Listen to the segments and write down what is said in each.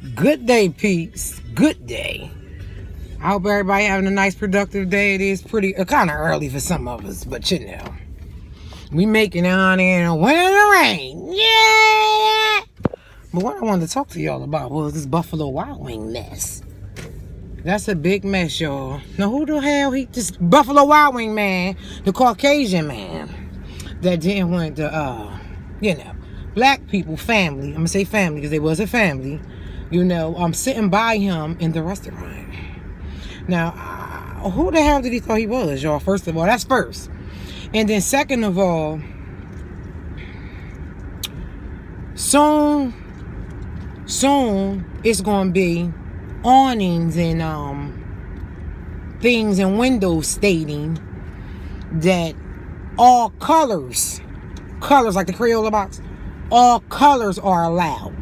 Good day, peeps. Good day. I hope everybody having a nice, productive day. It is pretty, kind of early for some of us, but you know, we making it on in the wind and the rain. Yeah. But what I wanted to talk to y'all about was this Buffalo Wild Wing mess. That's a big mess, y'all. Now, who the hell this Buffalo Wild Wing man, the Caucasian man that didn't want the, black people, family. I'm gonna say family because they was a family. I'm sitting by him in the restaurant. Now, who the hell did he thought he was, y'all? First of all, that's first. And then second of all, soon it's going to be awnings and things and windows stating that all colors like the Crayola box, all colors are allowed.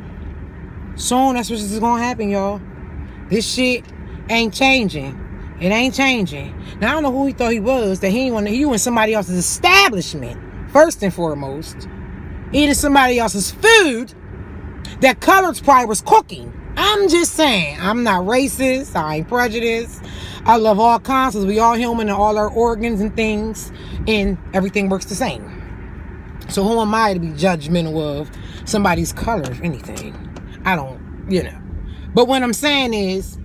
Soon, that's what's going to happen, y'all. This shit ain't changing. It ain't changing. Now, I don't know who he thought he was, that he in somebody else's establishment, first and foremost, eating somebody else's food that colors probably was cooking. I'm just saying, I'm not racist, I ain't prejudiced. I love all kinds, because we all human and all our organs and things, and everything works the same. So who am I to be judgmental of somebody's color, if anything? I don't, But what I'm saying is,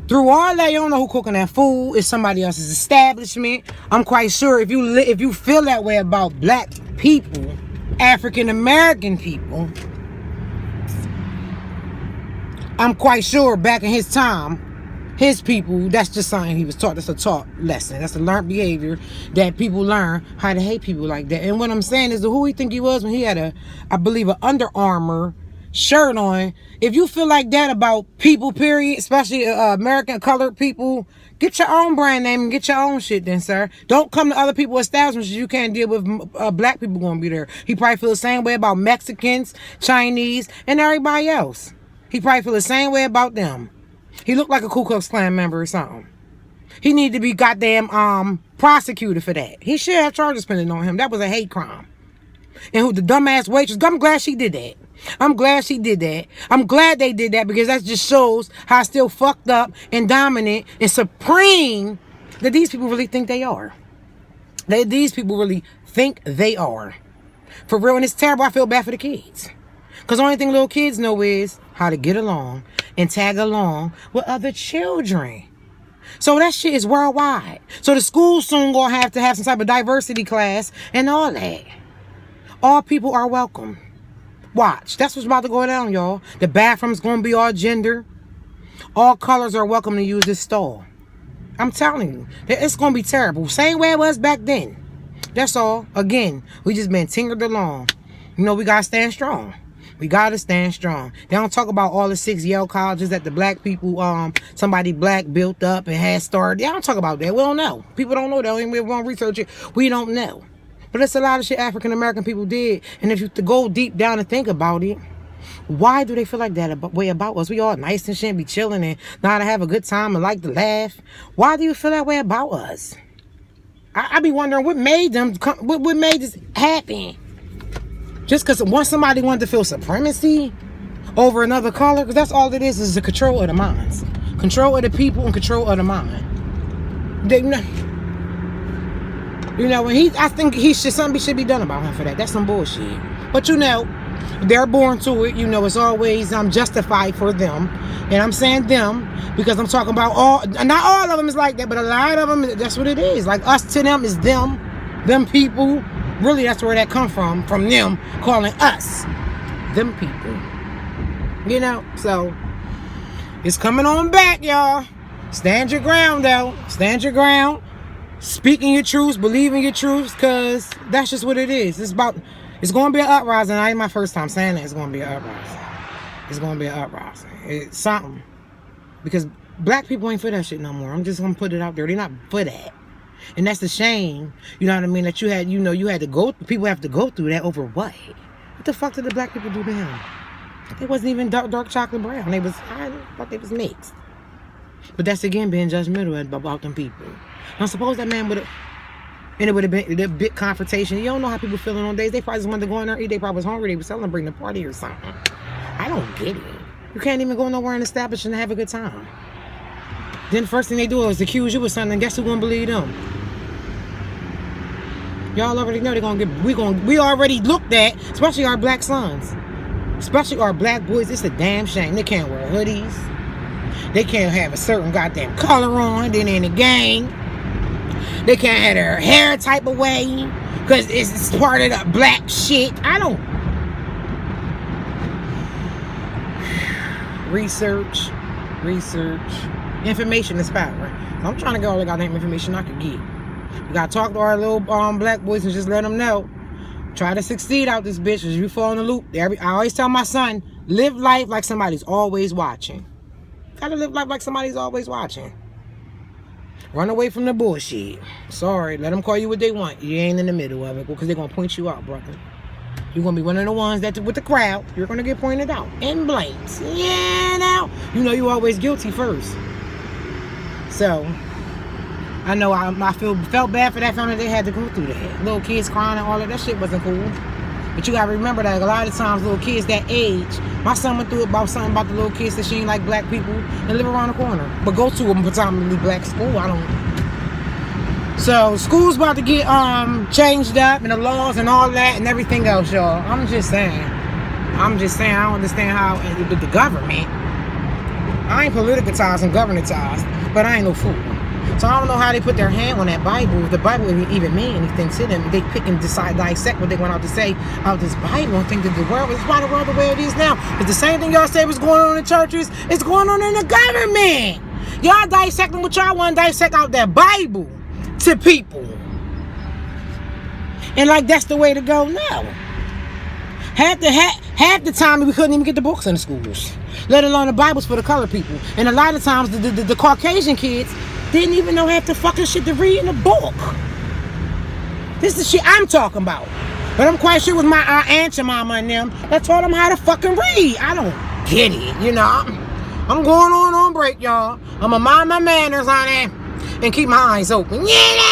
through all that, you don't know who cooking that food. It's somebody else's establishment. I'm quite sure if you feel that way about black people, African American people, I'm quite sure back in his time, his people, that's just something he was taught. That's a taught lesson. That's a learned behavior that people learn how to hate people like that. And what I'm saying is, who he think he was when he had I believe, an Under Armour shirt on. If you feel like that about people, period, especially American colored people, get your own brand name and get your own shit then, sir. Don't come to other people's establishments. You can't deal with black people going to be there. He probably feel the same way about Mexicans, Chinese, and everybody else. He probably feel the same way about them. He looked like a Ku Klux Klan member or something. He need to be goddamn prosecuted for that. He should have charges pending on him. That was a hate crime. And who the dumbass waitress, I'm glad she did that. I'm glad she did that. I'm glad they did that, because that just shows how still fucked up and dominant and supreme that these people really think they are. These people really think they are. For real, and it's terrible. I feel bad for the kids. Because the only thing little kids know is how to get along and tag along with other children. So that shit is worldwide. So the school's soon going to have some type of diversity class and all that. All people are welcome. Watch. That's what's about to go down, y'all. The bathroom's going to be all gender. All colors are welcome to use this stall. I'm telling you. It's going to be terrible. Same way it was back then. That's all. Again, we just been tinkered along. We got to stand strong. We got to stand strong. They don't talk about all the 6 Yale colleges that the black people, somebody black built up and had started. They don't talk about that. We don't know. People don't know that. We won't research it. We don't know. But it's a lot of shit African American people did. And if you go deep down and think about it, why do they feel like that way about us? We all nice and shit, be chilling and know how to have a good time and like to laugh. Why do you feel that way about us? I be wondering what made them what made this happen. Just because once somebody wanted to feel supremacy over another color, because that's all it is the control of the minds. Control of the people and control of the mind. I think something should be done about him for that. That's some bullshit. But they're born to it. It's always justified for them. And I'm saying them because I'm talking about not all of them is like that, but a lot of them, that's what it is. Like us to them is them people. Really, that's where that come from them calling us them people. So it's coming on back, y'all. Stand your ground, though. Stand your ground. Speaking your truths, believing your truths, because that's just what it is. It's going to be an uprising. I ain't my first time saying that. It's going to be an uprising. It's going to be an uprising. It's something. Because black people ain't for that shit no more. I'm just going to put it out there. They're not for that. And that's the shame, you know what I mean, that you had to go, people have to go through that over what? What the fuck did the black people do to him? They wasn't even dark chocolate brown. I thought they was mixed. But that's again being judgmental about them people. Now suppose that man would have, and it would have been a big confrontation. You don't know how people feeling on days. They probably just wanted to go in there and eat. They probably was hungry. They were celebrating the party or something. I don't get it. You can't even go nowhere and establish and have a good time. Then the first thing they do is accuse you of something. Guess who's gonna believe them? Y'all already know they're gonna get. We already looked at, especially our black sons, especially our black boys. It's a damn shame they can't wear hoodies. They can't have a certain goddamn color on. Then in the gang, they can't have their hair type of way because it's part of the black shit. I don't. Research. Information is power. I'm trying to get all the goddamn information I can get. We gotta talk to our little black boys and just let them know. Try to succeed out this bitch as you fall in the loop. I always tell my son, live life like somebody's always watching. Gotta live life like somebody's always watching. Run away from the bullshit. Sorry, let them call you what they want. You ain't in the middle of it because they're gonna point you out, brother. You're gonna be one of the ones that with the crowd, you're gonna get pointed out and blamed. Yeah, now you know you always guilty first. So I know I felt bad for that family. They had to go through that. Little kids crying and all of that shit wasn't cool. But you gotta remember that a lot of times little kids that age, my son went through about something about the little kids that she ain't like black people and live around the corner. But go to a predominantly black school. So school's about to get changed up and the laws and all that and everything else, y'all. I'm just saying I don't understand how the government. I ain't politicized and governmentized, but I ain't no fool. So I don't know how they put their hand on that Bible. If the Bible even mean anything to them, they pick and dissect what they went out to say out this Bible and think that the world is why the world the way it is now. Because the same thing y'all say was going on in the churches, it's going on in the government. Y'all dissecting what y'all want to dissect out that Bible to people. And like that's the way to go now. Half the time we couldn't even get the books in the schools, let alone the Bibles for the colored people. And a lot of times the Caucasian kids didn't even know half the fucking shit to read in a book. This is the shit I'm talking about. But I'm quite sure with my aunt and mama and them that taught them how to fucking read. I don't get it, you know. I'm going on break, y'all. I'm gonna mind my manners on it and keep my eyes open. Yeah.